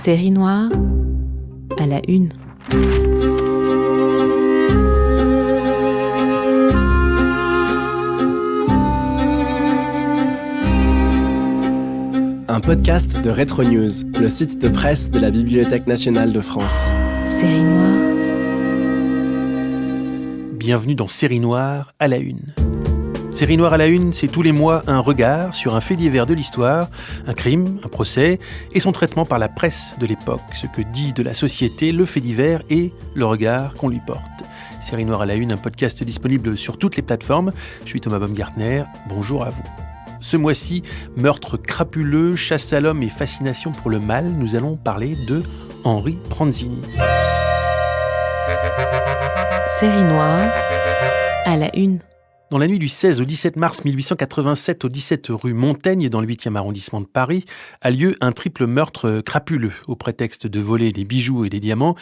Série noire à la une. Un podcast de Rétro News, le site de presse de la Bibliothèque nationale de France. Série noire. Bienvenue dans Série noire à la une. Série noire à la une, c'est tous les mois un regard sur un fait divers de l'histoire, un crime, un procès, et son traitement par la presse de l'époque, ce que dit de la société le fait divers et le regard qu'on lui porte. Série noire à la une, un podcast disponible sur toutes les plateformes. Je suis Thomas Baumgartner, bonjour à vous. Ce mois-ci, meurtre crapuleux, chasse à l'homme et fascination pour le mal, nous allons parler de Henri Pranzini. Série noire à la une. Dans la nuit du 16 au 17 mars 1887 au 17 rue Montaigne, dans le 8e arrondissement de Paris, a lieu un triple meurtre crapuleux. Au prétexte de voler des bijoux et des diamants,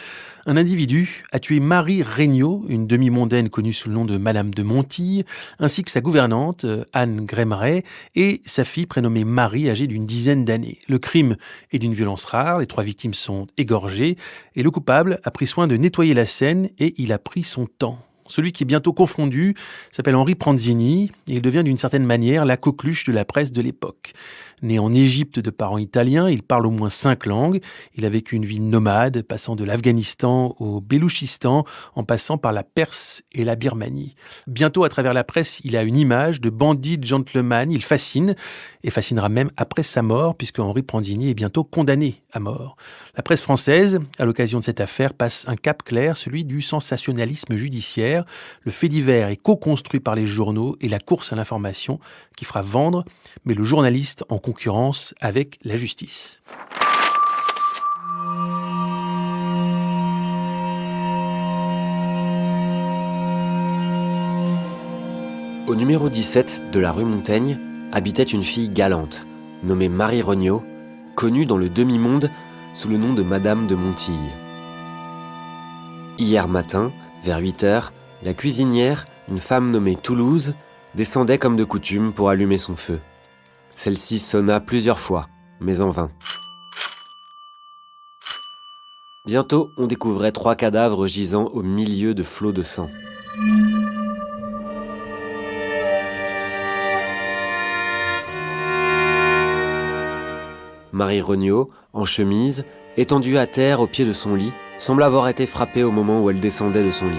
un individu a tué Marie Regnault, une demi-mondaine connue sous le nom de Madame de Montille, ainsi que sa gouvernante, Anne Grémeret, et sa fille prénommée Marie, âgée d'une dizaine d'années. Le crime est d'une violence rare, les 3 victimes sont égorgées, et le coupable a pris soin de nettoyer la scène et il a pris son temps. Celui qui est bientôt confondu s'appelle Henri Pranzini et il devient d'une certaine manière la coqueluche de la presse de l'époque. Né en Égypte de parents italiens, il parle au moins 5 langues. Il a vécu une vie nomade, passant de l'Afghanistan au Beloutchistan, en passant par la Perse et la Birmanie. Bientôt, à travers la presse, il a une image de bandit gentleman. Il fascine et fascinera même après sa mort, puisque Henri Pranzini est bientôt condamné à mort. La presse française, à l'occasion de cette affaire, passe un cap clair, celui du sensationnalisme judiciaire. Le fait divers est co-construit par les journaux et la course à l'information qui fera vendre, mais le journaliste en concurrence avec la justice. Au numéro 17 de la rue Montaigne habitait une fille galante, nommée Marie Regnault, connue dans le demi-monde sous le nom de Madame de Montille. Hier matin, vers 8h, la cuisinière, une femme nommée Toulouse, descendait comme de coutume pour allumer son feu. Celle-ci sonna plusieurs fois, mais en vain. Bientôt, on découvrait 3 cadavres gisant au milieu de flots de sang. Marie Regnault, en chemise, étendue à terre au pied de son lit, semble avoir été frappée au moment où elle descendait de son lit.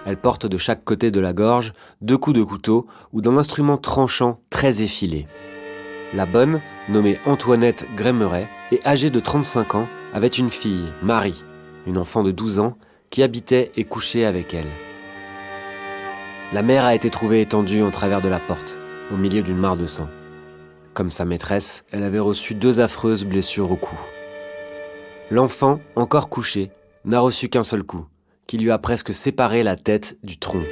Elle porte de chaque côté de la gorge 2 coups de couteau ou d'un instrument tranchant très effilé. La bonne, nommée Antoinette Grémeret, et âgée de 35 ans, avait une fille, Marie, une enfant de 12 ans, qui habitait et couchait avec elle. La mère a été trouvée étendue en travers de la porte, au milieu d'une mare de sang. Comme sa maîtresse, elle avait reçu 2 affreuses blessures au cou. L'enfant, encore couché, n'a reçu qu'un seul coup, qui lui a presque séparé la tête du tronc.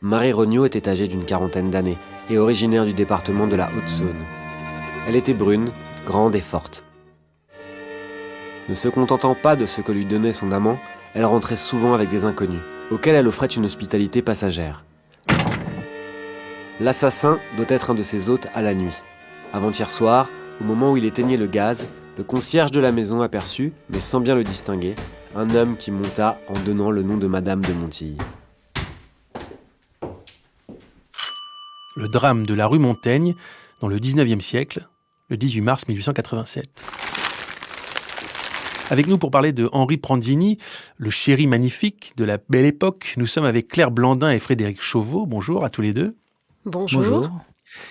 Marie Regnault était âgée d'une 40aine d'années et originaire du département de la Haute-Saône. Elle était brune, grande et forte. Ne se contentant pas de ce que lui donnait son amant, elle rentrait souvent avec des inconnus, auxquels elle offrait une hospitalité passagère. L'assassin doit être un de ses hôtes à la nuit. Avant-hier soir, au moment où il éteignait le gaz, le concierge de la maison aperçut, mais sans bien le distinguer, un homme qui monta en donnant le nom de Madame de Montille. Le drame de la rue Montaigne, dans le 19e siècle, le 18 mars 1887. Avec nous pour parler de Henri Pranzini, le chéri magnifique de la belle époque, nous sommes avec Claire Blandin et Frédéric Chauveau. Bonjour à tous les deux. Bonjour.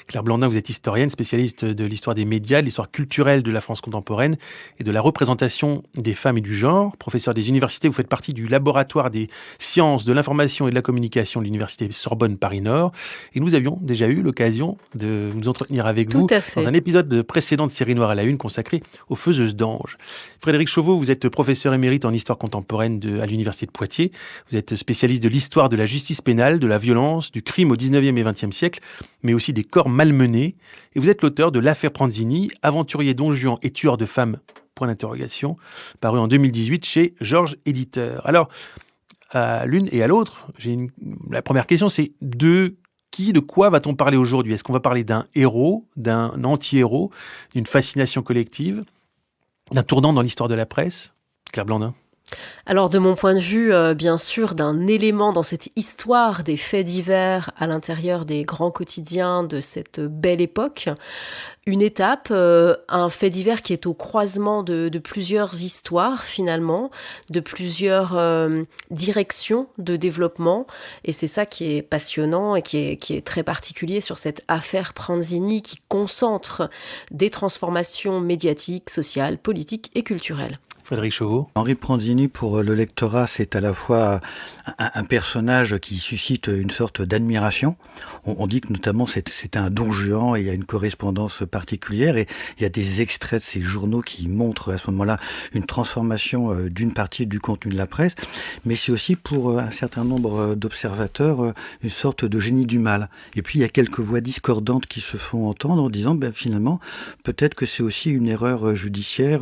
Claire Blandin, vous êtes historienne, spécialiste de l'histoire des médias, de l'histoire culturelle de la France contemporaine et de la représentation des femmes et du genre. Professeur des universités, vous faites partie du laboratoire des sciences de l'information et de la communication de l'université Sorbonne Paris-Nord. Et nous avions déjà eu l'occasion de nous entretenir avec vous dans un épisode précédent de Série noire à la une consacré aux faiseuses d'anges. Frédéric Chauveau, vous êtes professeur émérite en histoire contemporaine à l'université de Poitiers. Vous êtes spécialiste de l'histoire de la justice pénale, de la violence, du crime au 19e et 20e siècle, mais aussi des corps malmenés. Et vous êtes l'auteur de l'affaire Pranzini, aventurier Don Juan et tueur de femmes, point d'interrogation, paru en 2018 chez Georges Éditeur. Alors, à l'une et à l'autre, la première question, c'est de de quoi va-t-on parler aujourd'hui ? Est-ce qu'on va parler d'un héros, d'un anti-héros, d'une fascination collective, d'un tournant dans l'histoire de la presse ? Claire Blandin. Alors de mon point de vue, bien sûr, d'un élément dans cette histoire des faits divers à l'intérieur des grands quotidiens de cette belle époque, une étape, un fait divers qui est au croisement de plusieurs histoires finalement, de plusieurs directions de développement, et c'est ça qui est passionnant et qui est très particulier sur cette affaire Pranzini qui concentre des transformations médiatiques, sociales, politiques et culturelles. Frédéric Chauveau. Henri Pranzini, pour le lectorat, c'est à la fois un personnage qui suscite une sorte d'admiration. On dit que notamment c'est un don Juan et il y a une correspondance particulière et il y a des extraits de ces journaux qui montrent à ce moment-là une transformation d'une partie du contenu de la presse, mais c'est aussi pour un certain nombre d'observateurs une sorte de génie du mal. Et puis il y a quelques voix discordantes qui se font entendre en disant finalement peut-être que c'est aussi une erreur judiciaire,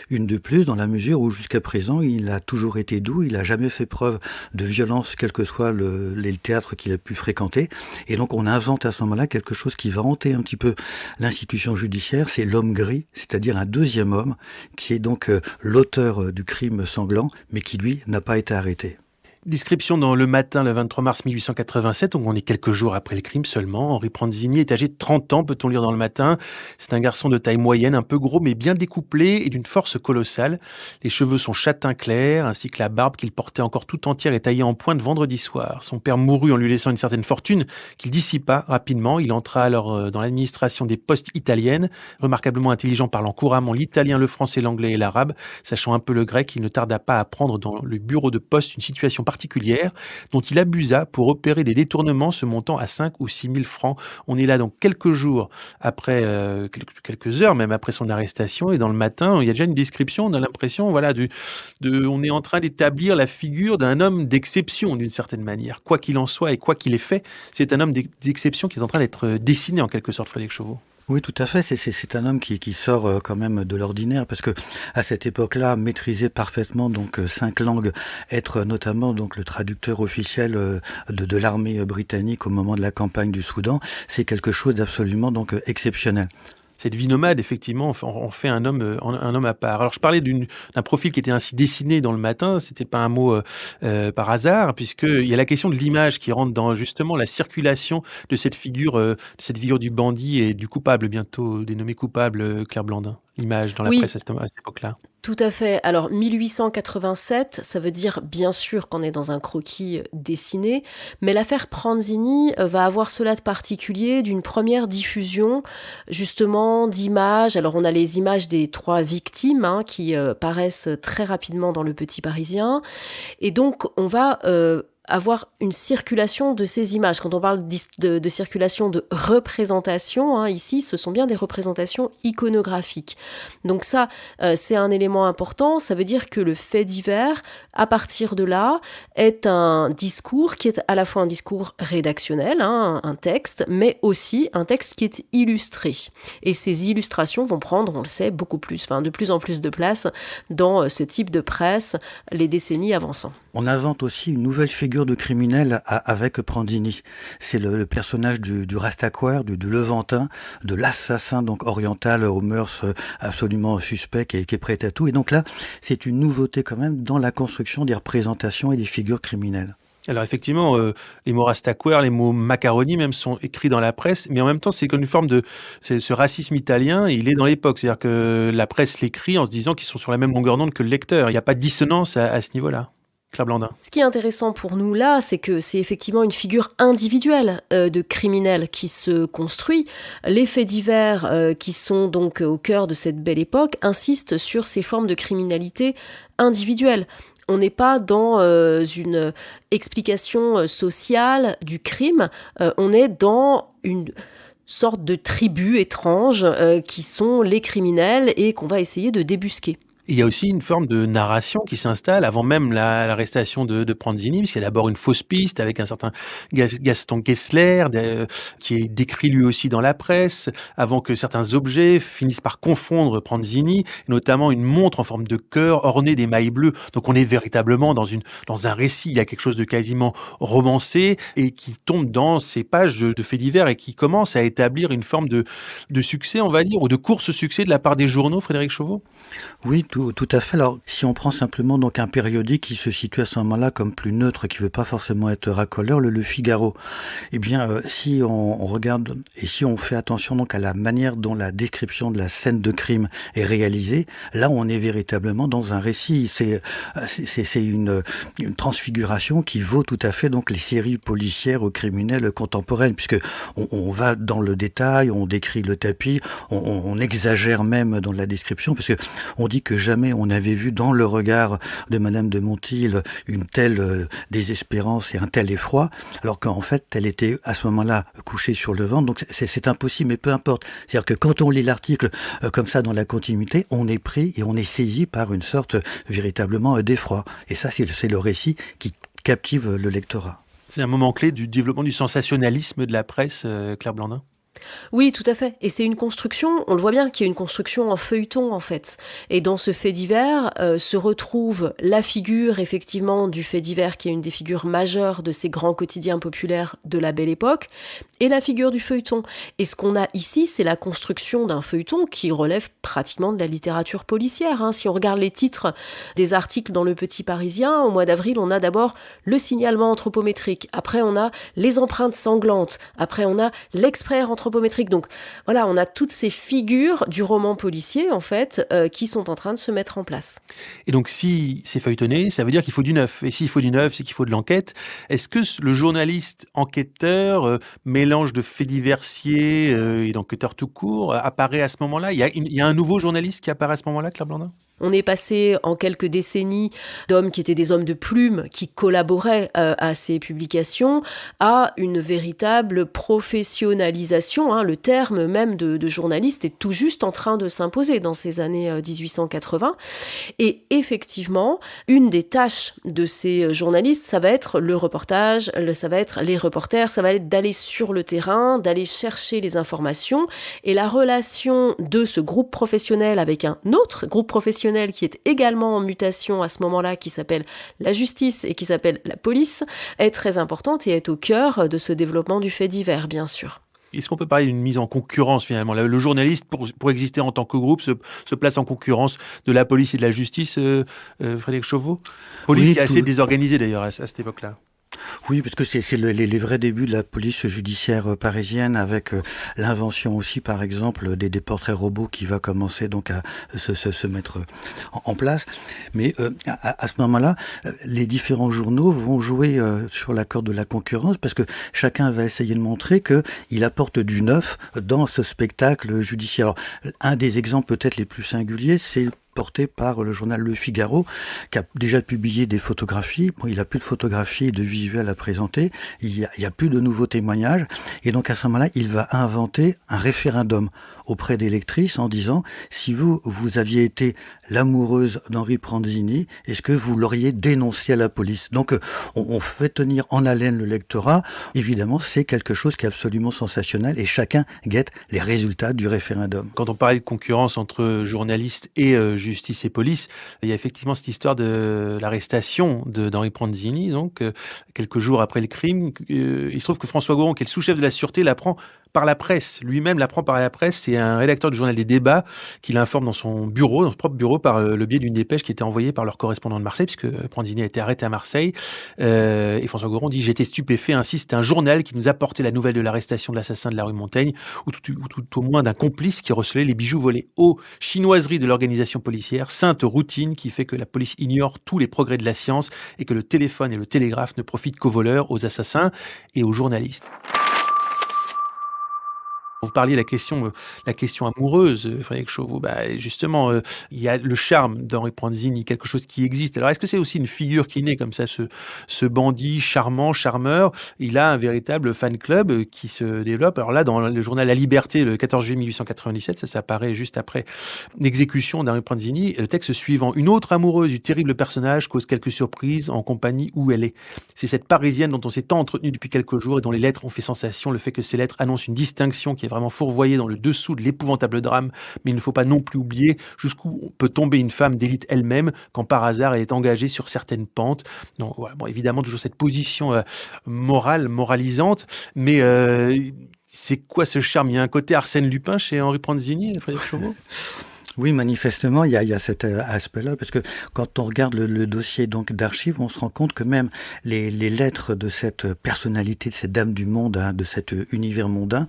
une de plus, dans la mesure où jusqu'à présent il a toujours été doux, il n'a jamais fait preuve de violence quel que soit le théâtre qu'il a pu fréquenter, et donc on invente à ce moment-là quelque chose qui va hanter un petit peu l'institution judiciaire, c'est l'homme gris, c'est-à-dire un deuxième homme qui est donc l'auteur du crime sanglant mais qui lui n'a pas été arrêté. Description dans Le Matin, le 23 mars 1887, donc on est quelques jours après le crime seulement. Henri Pranzini est âgé de 30 ans, peut-on lire dans Le Matin. C'est un garçon de taille moyenne, un peu gros mais bien découplé et d'une force colossale. Les cheveux sont châtain clair, ainsi que la barbe qu'il portait encore tout entière et taillée en pointe vendredi soir. Son père mourut en lui laissant une certaine fortune qu'il dissipa rapidement. Il entra alors dans l'administration des postes italiennes. Remarquablement intelligent, parlant couramment l'italien, le français, l'anglais et l'arabe, sachant un peu le grec, il ne tarda pas à prendre dans le bureau de poste une situation particulière dont il abusa pour opérer des détournements se montant à 5 ou 6 000 francs. On est là donc quelques jours après, quelques heures même après son arrestation, et dans Le Matin, il y a déjà une description, on a l'impression, on est en train d'établir la figure d'un homme d'exception d'une certaine manière. Quoi qu'il en soit et quoi qu'il ait fait, c'est un homme d'exception qui est en train d'être dessiné en quelque sorte, Frédéric Chauveau. Oui, tout à fait. C'est un homme qui sort quand même de l'ordinaire, parce que à cette époque-là, maîtriser parfaitement donc 5 langues, être notamment donc le traducteur officiel de l'armée britannique au moment de la campagne du Soudan, c'est quelque chose d'absolument donc exceptionnel. Cette vie nomade, effectivement, en fait un homme à part. Alors, je parlais d'un profil qui était ainsi dessiné dans Le Matin. C'était pas un mot par hasard, puisqu'il y a la question de l'image qui rentre dans justement la circulation de cette figure du bandit et du coupable, bientôt dénommé coupable, Claire Blandin. L'image dans la presse à cette époque-là. Tout à fait. Alors 1887, ça veut dire bien sûr qu'on est dans un croquis dessiné, mais l'affaire Pranzini va avoir cela de particulier d'une première diffusion justement d'images. Alors on a les images des 3 victimes qui paraissent très rapidement dans Le Petit Parisien, et donc on va avoir une circulation de ces images. Quand on parle de circulation de représentation, ici, ce sont bien des représentations iconographiques. Donc ça, c'est un élément important. Ça veut dire que le fait divers, à partir de là, est un discours qui est à la fois un discours rédactionnel, un texte, mais aussi un texte qui est illustré. Et ces illustrations vont prendre, on le sait, de plus en plus de place dans ce type de presse, les décennies avançant. On invente aussi une nouvelle figure de criminel avec Pranzini. C'est le personnage du Rastaquouère, du Levantin, de l'assassin donc oriental aux mœurs absolument suspects qui est prêt à tout. Et donc là, c'est une nouveauté quand même dans la construction des représentations et des figures criminelles. Alors effectivement, les mots Rastaquouère, les mots macaroni même sont écrits dans la presse, mais en même temps c'est comme une forme ce racisme italien, il est dans l'époque, c'est-à-dire que la presse l'écrit en se disant qu'ils sont sur la même longueur d'onde que le lecteur. Il n'y a pas de dissonance à ce niveau-là. Claire Blandin. Ce qui est intéressant pour nous là, c'est que c'est effectivement une figure individuelle de criminel qui se construit. Les faits divers qui sont donc au cœur de cette belle époque insistent sur ces formes de criminalité individuelle. On n'est pas dans une explication sociale du crime, on est dans une sorte de tribu étrange qui sont les criminels et qu'on va essayer de débusquer. Il y a aussi une forme de narration qui s'installe avant même l'arrestation de Pranzini, puisqu'il y a d'abord une fausse piste avec un certain Gaston Gessler, qui est décrit lui aussi dans la presse, avant que certains objets finissent par confondre Pranzini, notamment une montre en forme de cœur ornée d'émail bleu. Donc on est véritablement dans un récit, il y a quelque chose de quasiment romancé et qui tombe dans ces pages de faits divers et qui commence à établir une forme de succès, on va dire, ou de course-succès de la part des journaux, Frédéric Chauveau? Oui, tout à fait. Alors, si on prend simplement donc un périodique qui se situe à ce moment-là comme plus neutre, qui veut pas forcément être racoleur, le Figaro, eh bien, si on regarde et si on fait attention donc à la manière dont la description de la scène de crime est réalisée, là, on est véritablement dans un récit. C'est une transfiguration qui vaut tout à fait donc les séries policières ou criminelles contemporaines, puisque on va dans le détail, on décrit le tapis, on exagère même dans la description, parce que on dit que jamais on n'avait vu dans le regard de Madame de Montiel une telle désespérance et un tel effroi, alors qu'en fait, elle était à ce moment-là couchée sur le ventre. Donc c'est impossible, mais peu importe. C'est-à-dire que quand on lit l'article comme ça dans la continuité, on est pris et on est saisi par une sorte véritablement d'effroi. Et ça, c'est le récit qui captive le lectorat. C'est un moment clé du développement du sensationnalisme de la presse, Claire Blandin? Oui, tout à fait. Et c'est une construction, on le voit bien, qui est une construction en feuilleton, en fait. Et dans ce fait divers se retrouve la figure, effectivement, du fait divers, qui est une des figures majeures de ces grands quotidiens populaires de la Belle Époque, et la figure du feuilleton. Et ce qu'on a ici, c'est la construction d'un feuilleton qui relève pratiquement de la littérature policière. Hein. Si on regarde les titres des articles dans Le Petit Parisien, au mois d'avril, on a d'abord le signalement anthropométrique. Après, on a les empreintes sanglantes. Après, on a l'expert anthropométrique. Donc voilà, on a toutes ces figures du roman policier, en fait, qui sont en train de se mettre en place. Et donc, si c'est feuilletonné, ça veut dire qu'il faut du neuf. Et s'il faut du neuf, c'est qu'il faut de l'enquête. Est-ce que le journaliste enquêteur, mélange de faits diversiers et d'enquêteur tout court, apparaît à ce moment-là? Il y a un nouveau journaliste qui apparaît à ce moment-là, Claire Blandin? On est passé en quelques décennies d'hommes qui étaient des hommes de plume, qui collaboraient à ces publications, à une véritable professionnalisation. Hein, le terme même de journaliste est tout juste en train de s'imposer dans ces années 1880. Et effectivement, une des tâches de ces journalistes, ça va être le reportage, ça va être les reporters, ça va être d'aller sur le terrain, d'aller chercher les informations. Et la relation de ce groupe professionnel avec un autre groupe professionnel qui est également en mutation à ce moment-là, qui s'appelle la justice et qui s'appelle la police, est très importante et est au cœur de ce développement du fait divers, bien sûr. Est-ce qu'on peut parler d'une mise en concurrence finalement? Le journaliste, pour exister en tant que groupe, se place en concurrence de la police et de la justice, Frédéric Chauveau? Police qui est assez désorganisée d'ailleurs à cette époque-là. Oui, parce que c'est les vrais débuts de la police judiciaire parisienne, avec l'invention aussi, par exemple, des portraits robots qui va commencer donc à se mettre en place. Mais à ce moment-là, les différents journaux vont jouer sur la corde de la concurrence, parce que chacun va essayer de montrer qu'il apporte du neuf dans ce spectacle judiciaire. Alors, un des exemples peut-être les plus singuliers, c'est porté par le journal Le Figaro, qui a déjà publié des photographies. Bon, il n'a plus de photographies et de visuels à présenter. Il y a plus de nouveaux témoignages. Et donc, à ce moment-là, il va inventer un référendum auprès des lectrices en disant, si vous aviez été l'amoureuse d'Henri Pranzini, est-ce que vous l'auriez dénoncé à la police? Donc, on fait tenir en haleine le lectorat. Évidemment, c'est quelque chose qui est absolument sensationnel et chacun guette les résultats du référendum. Quand on parlait de concurrence entre journalistes et justice et police, il y a effectivement cette histoire de l'arrestation d'Henri Pranzini, donc quelques jours après le crime. Il se trouve que François Goron, qui est le sous-chef de la sûreté, l'apprend par la presse. Lui-même l'apprend par la presse. C'est un rédacteur du journal des débats qui l'informe dans son propre bureau, par le biais d'une dépêche qui était envoyée par leur correspondant de Marseille, puisque Pranzini a été arrêté à Marseille. Et François Goron dit « J'étais stupéfait, ainsi c'est un journal qui nous apportait la nouvelle de l'arrestation de l'assassin de la rue Montaigne, ou tout au moins d'un complice qui recelait les bijoux volés. Ô chinoiserie de l'organisation policière, sainte routine qui fait que la police ignore tous les progrès de la science et que le téléphone et le télégraphe ne profitent qu'aux voleurs, aux assassins et aux journalistes. » Vous parliez de la question amoureuse, Frédéric Chauveau. Justement, il y a le charme d'Henri Pranzini, quelque chose qui existe. Alors, est-ce que c'est aussi une figure qui naît comme ça, ce bandit charmant, charmeur? Il a un véritable fan club qui se développe. Alors là, dans le journal La Liberté, le 14 juillet 1897, ça apparaît juste après l'exécution d'Henri Pranzini. Le texte suivant: une autre amoureuse du terrible personnage cause quelques surprises en compagnie où elle est. C'est cette Parisienne dont on s'est tant entretenu depuis quelques jours et dont les lettres ont fait sensation. Le fait que ces lettres annoncent une distinction qui est vraiment fourvoyée dans le dessous de l'épouvantable drame, mais il ne faut pas non plus oublier jusqu'où peut tomber une femme d'élite elle-même quand par hasard elle est engagée sur certaines pentes. Donc voilà, bon, évidemment toujours cette position moralisante, mais c'est quoi ce charme? Il y a un côté Arsène Lupin chez Henri Pranzini, Frédéric Chauveau? Oui, manifestement, il y a cet aspect-là, parce que quand on regarde le dossier donc d'archives, on se rend compte que même les lettres de cette personnalité, de cette dame du monde, de cet univers mondain,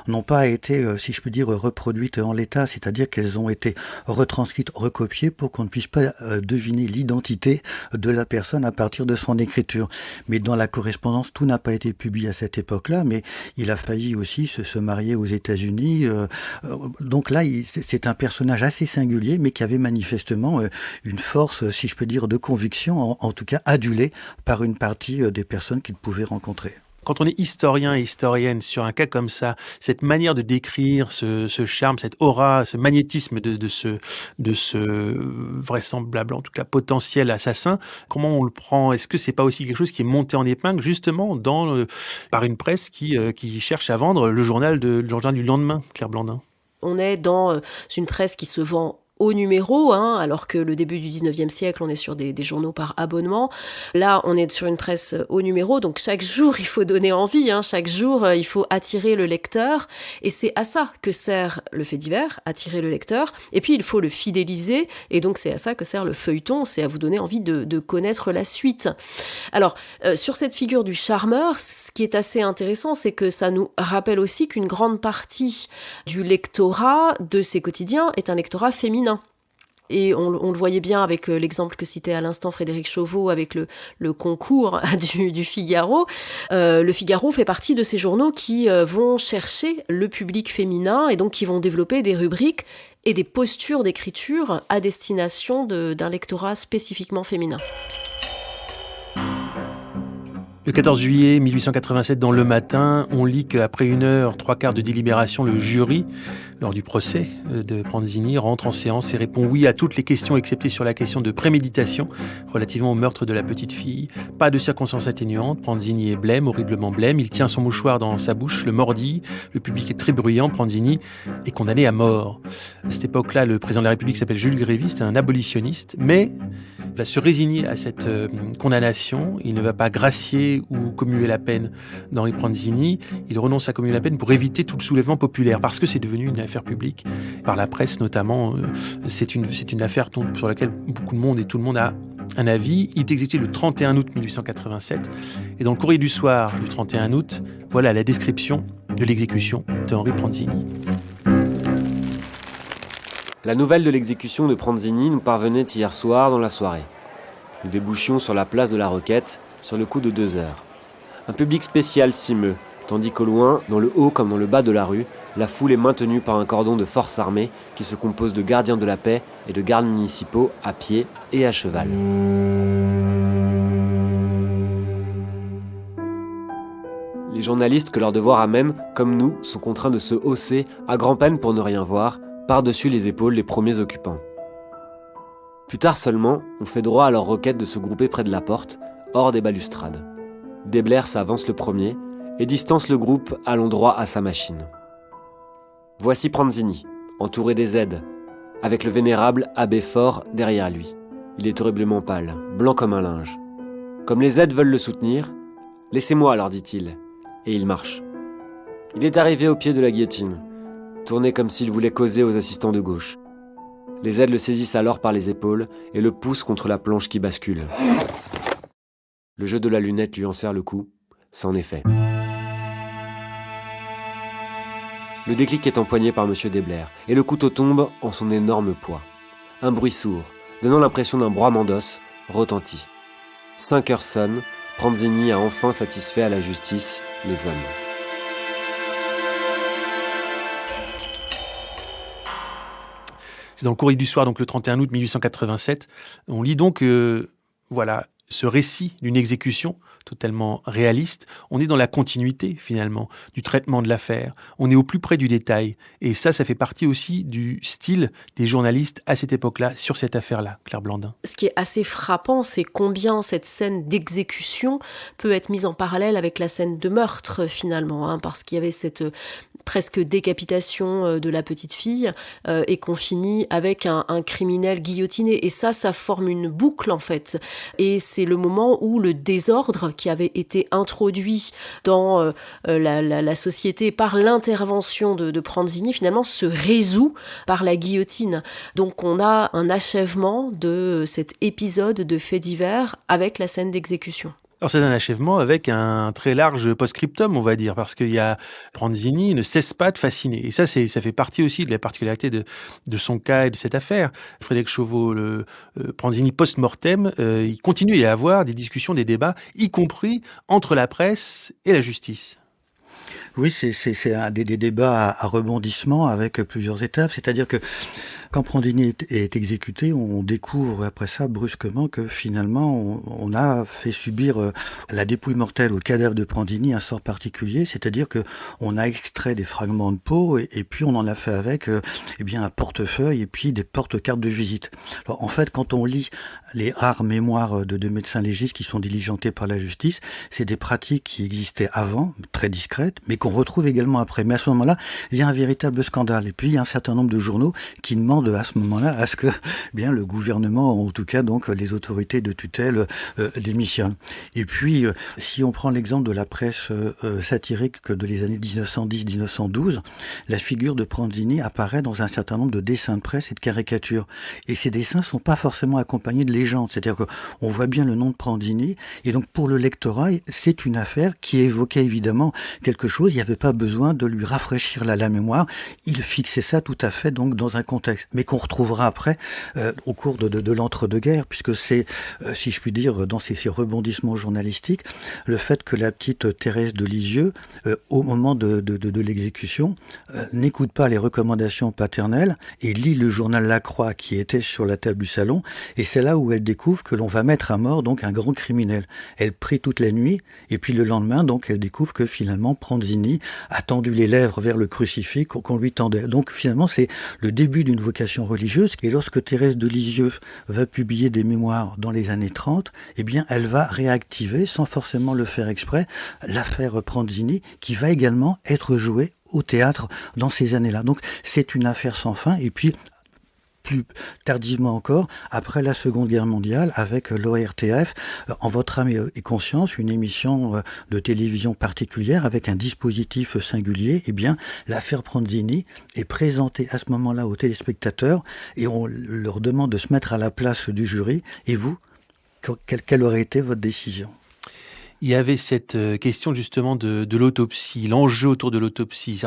n'ont pas été, si je peux dire, reproduites en l'état, c'est-à-dire qu'elles ont été retranscrites, recopiées pour qu'on ne puisse pas deviner l'identité de la personne à partir de son écriture. Mais dans la correspondance, tout n'a pas été publié à cette époque-là, mais il a failli aussi se marier aux États-Unis. Donc là, c'est un personnage assez singulier, mais qui avait manifestement une force, si je peux dire, de conviction, en tout cas adulée par une partie des personnes qu'il pouvait rencontrer. Quand on est historien et historienne sur un cas comme ça, cette manière de décrire ce charme, cette aura, ce magnétisme de ce vraisemblable, en tout cas potentiel assassin, comment on le prend? Est-ce que c'est pas aussi quelque chose qui est monté en épingle justement par une presse qui cherche à vendre le journal du lendemain, Claire Blandin? On est dans une presse qui se vend au numéro, alors que le début du 19e siècle, on est sur des journaux par abonnement. Là, on est sur une presse au numéro, donc chaque jour, il faut donner envie, chaque jour, il faut attirer le lecteur, et c'est à ça que sert le fait divers, attirer le lecteur, et puis il faut le fidéliser, et donc c'est à ça que sert le feuilleton, c'est à vous donner envie de connaître la suite. Alors, sur cette figure du charmeur, ce qui est assez intéressant, c'est que ça nous rappelle aussi qu'une grande partie du lectorat de ces quotidiens est un lectorat féminin. Et on le voyait bien avec l'exemple que citait à l'instant Frédéric Chauveau avec le concours du Figaro. Le Figaro fait partie de ces journaux qui vont chercher le public féminin et donc qui vont développer des rubriques et des postures d'écriture à destination d'un lectorat spécifiquement féminin. Le 14 juillet 1887, dans Le Matin, on lit qu'après 1h, 3/4 de délibération, le jury, lors du procès de Pranzini, rentre en séance et répond oui à toutes les questions, excepté sur la question de préméditation relativement au meurtre de la petite fille. Pas de circonstances atténuantes. Pranzini est blême, horriblement blême. Il tient son mouchoir dans sa bouche, le mordit. Le public est très bruyant. Pranzini est condamné à mort. À cette époque-là, le président de la République s'appelle Jules Grévy, c'est un abolitionniste, mais va se résigner à cette condamnation. Il ne va pas gracier ou commuer la peine d'Henri Pranzini. Il renonce à commuer la peine pour éviter tout le soulèvement populaire, parce que c'est devenu une affaire publique, par la presse notamment. C'est une affaire sur laquelle beaucoup de monde et tout le monde a un avis. Il est exécuté le 31 août 1887. Et dans le Courrier du Soir du 31 août, voilà la description de l'exécution de Henri Pranzini. La nouvelle de l'exécution de Pranzini nous parvenait hier soir dans la soirée. Nous débouchions sur la place de la Roquette, sur le coup de 2 heures. Un public spécial s'y meut, tandis qu'au loin, dans le haut comme dans le bas de la rue, la foule est maintenue par un cordon de forces armées qui se compose de gardiens de la paix et de gardes municipaux à pied et à cheval. Les journalistes que leur devoir amène, comme nous, sont contraints de se hausser, à grand-peine pour ne rien voir, par-dessus les épaules des premiers occupants. Plus tard seulement, on fait droit à leur requête de se grouper près de la porte, hors des balustrades. Desblers s'avance le premier et distance le groupe allant droit à sa machine. Voici Pranzini, entouré des aides, avec le vénérable abbé Faure derrière lui. Il est horriblement pâle, blanc comme un linge. Comme les aides veulent le soutenir, « Laissez-moi », leur dit-il, et il marche. Il est arrivé au pied de la guillotine, tourné comme s'il voulait causer aux assistants de gauche. Les aides le saisissent alors par les épaules et le poussent contre la planche qui bascule. Le jeu de la lunette lui en serre le cou, c'en est fait. Le déclic est empoigné par M. Desblers et le couteau tombe en son énorme poids. Un bruit sourd, donnant l'impression d'un broiement d'os, retentit. 5 heures sonnent, Pranzini a enfin satisfait à la justice les hommes. C'est dans le Courrier du Soir, donc le 31 août 1887. On lit donc, ce récit d'une exécution totalement réaliste. On est dans la continuité, finalement, du traitement de l'affaire. On est au plus près du détail. Et ça fait partie aussi du style des journalistes à cette époque-là, sur cette affaire-là, Claire Blandin. Ce qui est assez frappant, c'est combien cette scène d'exécution peut être mise en parallèle avec la scène de meurtre, finalement, parce qu'il y avait cette presque décapitation de la petite fille et qu'on finit avec un criminel guillotiné. Et ça forme une boucle, en fait. Et c'est le moment où le désordre qui avait été introduit dans la société par l'intervention de Pranzini, finalement, se résout par la guillotine. Donc on a un achèvement de cet épisode de faits divers avec la scène d'exécution. Alors c'est un achèvement avec un très large post-scriptum, on va dire, parce qu'il y a Pranzini ne cesse pas de fasciner. Et ça fait partie aussi de la particularité de son cas et de cette affaire. Frédéric Chauveau, Pranzini post-mortem, il continue à y avoir des discussions, des débats, y compris entre la presse et la justice. Oui, c'est un des débats à rebondissement avec plusieurs étapes. C'est-à-dire que quand Pranzini est exécuté, on découvre après ça brusquement que finalement on a fait subir la dépouille mortelle au cadavre de Pranzini un sort particulier, c'est-à-dire que on a extrait des fragments de peau et puis on en a fait avec un portefeuille et puis des porte-cartes de visite. Alors en fait, quand on lit les rares mémoires de médecins légistes qui sont diligentés par la justice, c'est des pratiques qui existaient avant, très discrètes, mais qu'on retrouve également après. Mais à ce moment-là, il y a un véritable scandale. Et puis il y a un certain nombre de journaux qui demandent à ce moment-là à ce que le gouvernement, en tout cas donc les autorités de tutelle démissionnent. Et puis si on prend l'exemple de la presse satirique que de les années 1910-1912, la figure de Pranzini apparaît dans un certain nombre de dessins de presse et de caricatures. Et ces dessins sont pas forcément accompagnés de légendes, c'est-à-dire qu'on voit bien le nom de Pranzini et donc pour le lectorat, c'est une affaire qui évoquait évidemment quelque chose, il n'y avait pas besoin de lui rafraîchir la mémoire, il fixait ça tout à fait donc dans un contexte, mais qu'on retrouvera après au cours de l'entre-deux-guerres, puisque c'est, si je puis dire, dans ces rebondissements journalistiques, le fait que la petite Thérèse de Lisieux, au moment de l'exécution, n'écoute pas les recommandations paternelles et lit le journal La Croix qui était sur la table du salon, et c'est là où elle découvre que l'on va mettre à mort donc un grand criminel. Elle prie toute la nuit, et puis le lendemain, donc, elle découvre que finalement Pranzini a tendu les lèvres vers le crucifix qu'on lui tendait. Donc finalement, c'est le début d'une vocation religieuse, et lorsque Thérèse de Lisieux va publier des mémoires dans les années 30, elle va réactiver, sans forcément le faire exprès, l'affaire Pranzini, qui va également être jouée au théâtre dans ces années-là. Donc c'est une affaire sans fin, et puis plus tardivement encore, après la Seconde Guerre mondiale, avec l'ORTF, En votre âme et conscience, une émission de télévision particulière avec un dispositif singulier, l'affaire Pranzini est présentée à ce moment-là aux téléspectateurs et on leur demande de se mettre à la place du jury. Et vous, quelle aurait été votre décision ? Il y avait cette question justement de l'autopsie, l'enjeu autour de l'autopsie.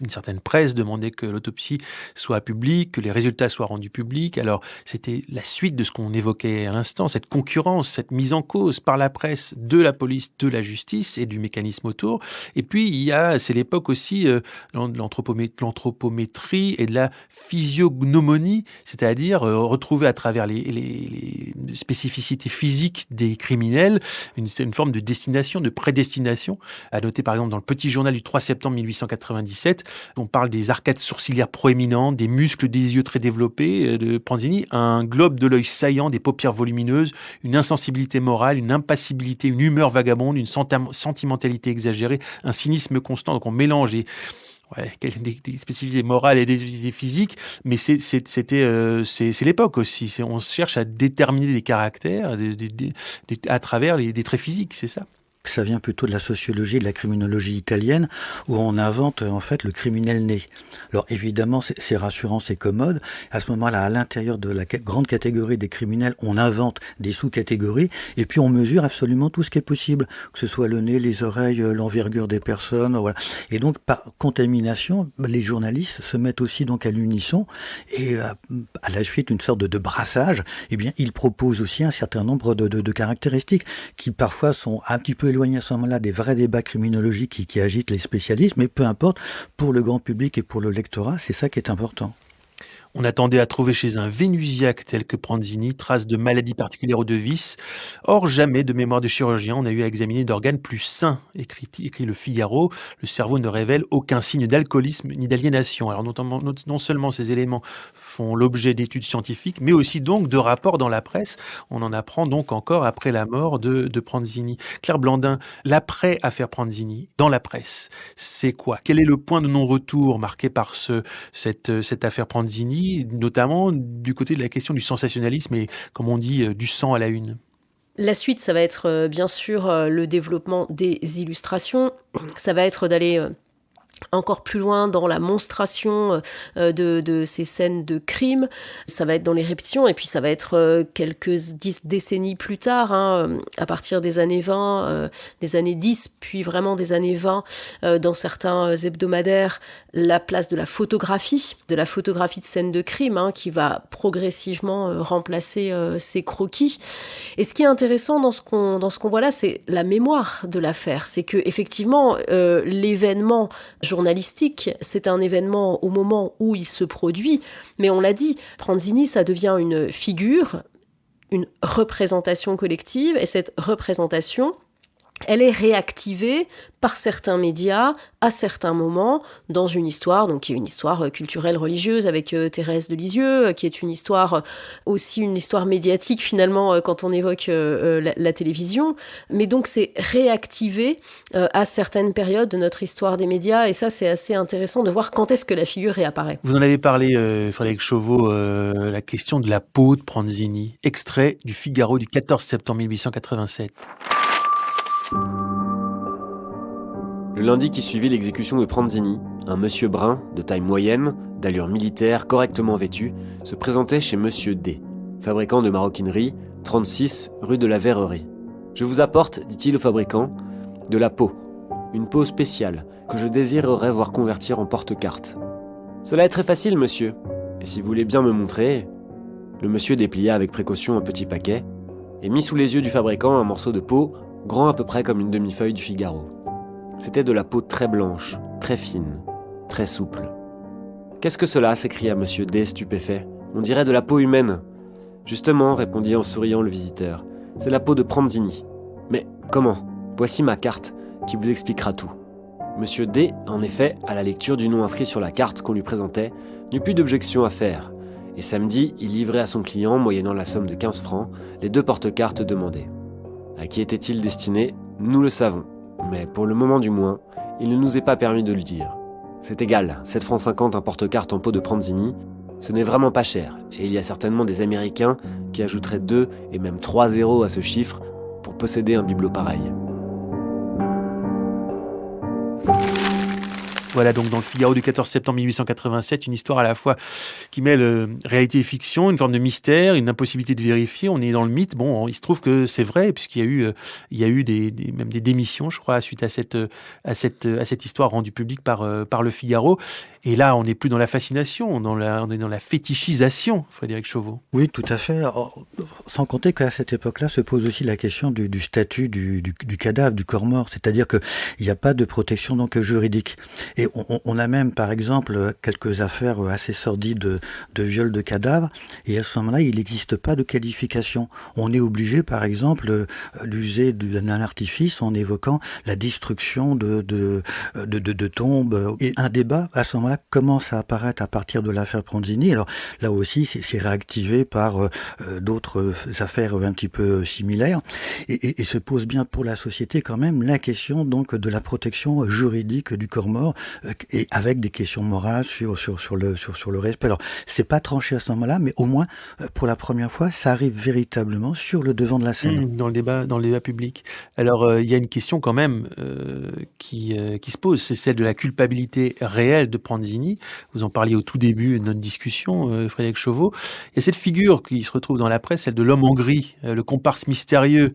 Une certaine presse demandait que l'autopsie soit publique, que les résultats soient rendus publics. Alors c'était la suite de ce qu'on évoquait à l'instant, cette concurrence, cette mise en cause par la presse de la police, de la justice et du mécanisme autour. Et puis c'est l'époque aussi de l'anthropométrie et de la physiognomonie, c'est-à-dire retrouver à travers les spécificités physiques des criminels une forme de destination, de prédestination. À noter par exemple dans le Petit Journal du 3 septembre 1897, on parle des arcades sourcilières proéminentes, des muscles des yeux très développés de Pranzini, un globe de l'œil saillant, des paupières volumineuses, une insensibilité morale, une impassibilité, une humeur vagabonde, une sentimentalité exagérée, un cynisme constant. Donc on mélange des spécificités morales et des spécificités physiques, mais c'est l'époque aussi. On cherche à déterminer des caractères à travers des traits physiques, c'est ça. Ça vient plutôt de la sociologie, de la criminologie italienne, où on invente en fait le criminel né. Alors évidemment, c'est rassurant, c'est commode. À ce moment-là, à l'intérieur de la grande catégorie des criminels, on invente des sous-catégories, et puis on mesure absolument tout ce qui est possible, que ce soit le nez, les oreilles, l'envergure des personnes, voilà. Et donc, par contamination, les journalistes se mettent aussi donc à l'unisson, et à la suite d'une sorte de brassage, ils proposent aussi un certain nombre de caractéristiques qui parfois sont un petit peu éloigné à ce moment-là des vrais débats criminologiques qui agitent les spécialistes, mais peu importe, pour le grand public et pour le lectorat, c'est ça qui est important. On attendait à trouver chez un vénusiaque tel que Pranzini traces de maladies particulières ou de vices. Or, jamais de mémoire de chirurgien on a eu à examiner d'organes plus sains, écrit le Figaro. Le cerveau ne révèle aucun signe d'alcoolisme ni d'aliénation. Alors non seulement ces éléments font l'objet d'études scientifiques, mais aussi donc de rapports dans la presse. On en apprend donc encore après la mort de Pranzini. Claire Blandin, l'après-affaire Pranzini, dans la presse, c'est quoi? Quel est le point de non-retour marqué par cette affaire Pranzini, notamment du côté de la question du sensationnalisme et, comme on dit, du sang à la une? La suite, ça va être bien sûr le développement des illustrations. Ça va être d'aller encore plus loin dans la monstration de ces scènes de crime. Ça va être dans les répétitions, et puis ça va être quelques décennies plus tard, à partir des années 20, des années 10, puis vraiment des années 20, dans certains hebdomadaires, la place de la photographie de scènes de crime, qui va progressivement remplacer ces croquis. Et ce qui est intéressant dans ce qu'on voit là, c'est la mémoire de l'affaire. C'est que effectivement, l'événement journalistique, c'est un événement au moment où il se produit, mais on l'a dit, Pranzini, ça devient une figure, une représentation collective, et cette représentation, elle est réactivée par certains médias à certains moments dans une histoire, donc qui est une histoire culturelle religieuse avec Thérèse de Lisieux, qui est une histoire aussi une histoire médiatique finalement quand on évoque la télévision, mais donc c'est réactivé à certaines périodes de notre histoire des médias, et ça c'est assez intéressant de voir quand est-ce que la figure réapparaît. Vous en avez parlé, Frédéric Chauveau, la question de la peau de Pranzini, extrait du Figaro du 14 septembre 1887. Le lundi qui suivit l'exécution de Pranzini, un monsieur brun, de taille moyenne, d'allure militaire, correctement vêtu, se présentait chez monsieur D, fabricant de maroquinerie, 36 rue de la Verrerie. « Je vous apporte, dit-il au fabricant, de la peau, une peau spéciale que je désirerais voir convertir en porte-carte. Cela est très facile, monsieur, et si vous voulez bien me montrer... » Le monsieur déplia avec précaution un petit paquet et mit sous les yeux du fabricant un morceau de peau grand à peu près comme une demi-feuille du Figaro. C'était de la peau très blanche, très fine, très souple. « Qu'est-ce que cela ?» s'écria monsieur D, stupéfait. « On dirait de la peau humaine. »« Justement, répondit en souriant le visiteur, c'est la peau de Pranzini. Mais comment ? Voici ma carte, qui vous expliquera tout. » Monsieur D, en effet, à la lecture du nom inscrit sur la carte qu'on lui présentait, n'eut plus d'objection à faire, et samedi, il livrait à son client, moyennant la somme de 15 francs, les 2 porte-cartes demandées. À qui étaient-ils destinés ? Nous le savons, mais pour le moment du moins, il ne nous est pas permis de le dire. C'est égal, 7 francs 50 un porte-carte en peau de Pranzini, ce n'est vraiment pas cher, et il y a certainement des Américains qui ajouteraient 2 et même 3 zéros à ce chiffre pour posséder un bibelot pareil. Voilà donc dans le Figaro du 14 septembre 1887, une histoire à la fois qui mêle réalité et fiction, une forme de mystère, une impossibilité de vérifier. On est dans le mythe. Bon, il se trouve que c'est vrai puisqu'il y a eu même des démissions, je crois, suite à cette histoire rendue publique par le Figaro. Et là, on n'est plus dans la fascination, on est dans la fétichisation, Frédéric Chauveau. Oui, tout à fait. Sans compter qu'à cette époque-là se pose aussi la question du statut du cadavre, du corps mort. C'est-à-dire qu'il n'y a pas de protection donc juridique. Et on a même, par exemple, quelques affaires assez sordides de viol de cadavres. Et à ce moment-là, il n'existe pas de qualification. On est obligé, par exemple, d'user d'un artifice en évoquant la destruction de tombes. Et un débat, à ce moment-là, commence à apparaître à partir de l'affaire Pranzini. Alors là aussi, c'est réactivé par d'autres affaires un petit peu similaires. Et se pose bien pour la société quand même la question donc de la protection juridique du corps mort, et avec des questions morales sur le respect. Alors, c'est pas tranché à ce moment-là, mais au moins, pour la première fois, ça arrive véritablement sur le devant de la scène. Dans le débat public. Alors, il y a une question quand même qui se pose, c'est celle de la culpabilité réelle de Pranzini. Vous en parliez au tout début de notre discussion, Frédéric Chauveau. Il y a cette figure qui se retrouve dans la presse, celle de l'homme en gris, le comparse mystérieux,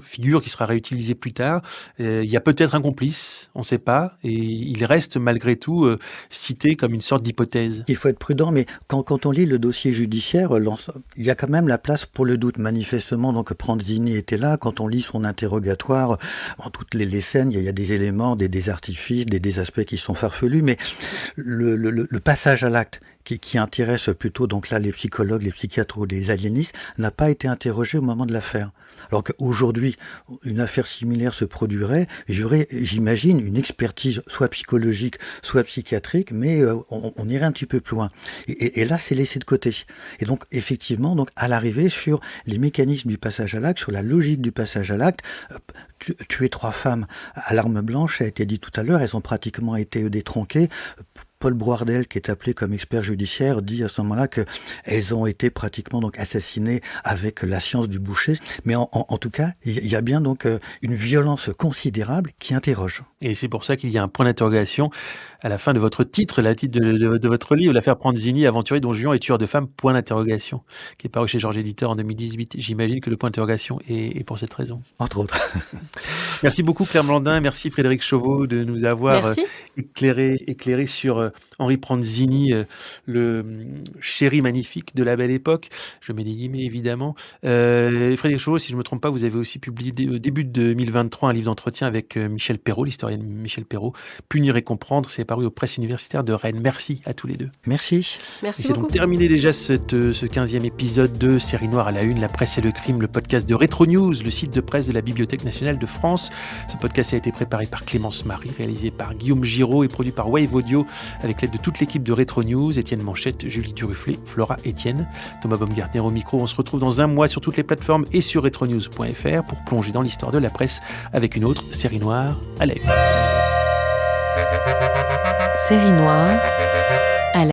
figure qui sera réutilisée plus tard. Il y a peut-être un complice, on ne sait pas, et il reste malgré tout cité comme une sorte d'hypothèse. Il faut être prudent, mais quand on lit le dossier judiciaire, il y a quand même la place pour le doute. Manifestement, donc Pranzini était là. Quand on lit son interrogatoire, dans toutes les scènes, il y a des éléments, des artifices, des aspects qui sont farfelus, mais le passage à l'acte qui intéresse plutôt donc là les psychologues, les psychiatres ou les aliénistes, n'a pas été interrogé au moment de l'affaire. Alors qu'aujourd'hui, une affaire similaire se produirait, il y aurait, j'imagine, une expertise soit psychologique, soit psychiatrique, mais on irait un petit peu plus loin. Et là, c'est laissé de côté. Et donc, effectivement, donc à l'arrivée, sur les mécanismes du passage à l'acte, sur la logique du passage à l'acte, tuer 3 femmes à l'arme blanche, ça a été dit tout à l'heure, elles ont pratiquement été détronquées. Paul Broardel, qui est appelé comme expert judiciaire, dit à ce moment-là qu'elles ont été pratiquement donc assassinées avec la science du boucher. Mais en tout cas, il y a bien donc une violence considérable qui interroge. Et c'est pour ça qu'il y a un point d'interrogation à la fin de votre titre, la titre de votre livre, l'affaire Pranzini, aventurier, don Juan et tueur de femmes, point d'interrogation, qui est paru chez Georges Éditeur en 2018. J'imagine que le point d'interrogation est pour cette raison. Entre autres. Merci beaucoup Claire Blandin, merci Frédéric Chauveau de nous avoir éclairé sur Henri Pranzini, le chéri magnifique de la Belle Époque. Je mets des guillemets évidemment. Frédéric Chauveau, si je ne me trompe pas, vous avez aussi publié au début de 2023 un livre d'entretien avec Michel Perrault, l'historienne Michel Perrault, Punir et comprendre. C'est paru aux presses universitaires de Rennes. Merci à tous les deux. Merci. Merci c'est beaucoup. Donc terminé déjà ce 15e épisode de Série Noire à la Une, la presse et le crime, le podcast de Retro News, le site de presse de la Bibliothèque nationale de France. Ce podcast a été préparé par Clémence Marie, réalisé par Guillaume Giraud et produit par Wave Audio avec l'aide de toute l'équipe de Retro News, Étienne Manchette, Julie Duruflé, Flora Etienne, Thomas Baumgartner au micro. On se retrouve dans un mois sur toutes les plateformes et sur retronews.fr pour plonger dans l'histoire de la presse avec une autre Série Noire à la Une. Série Noire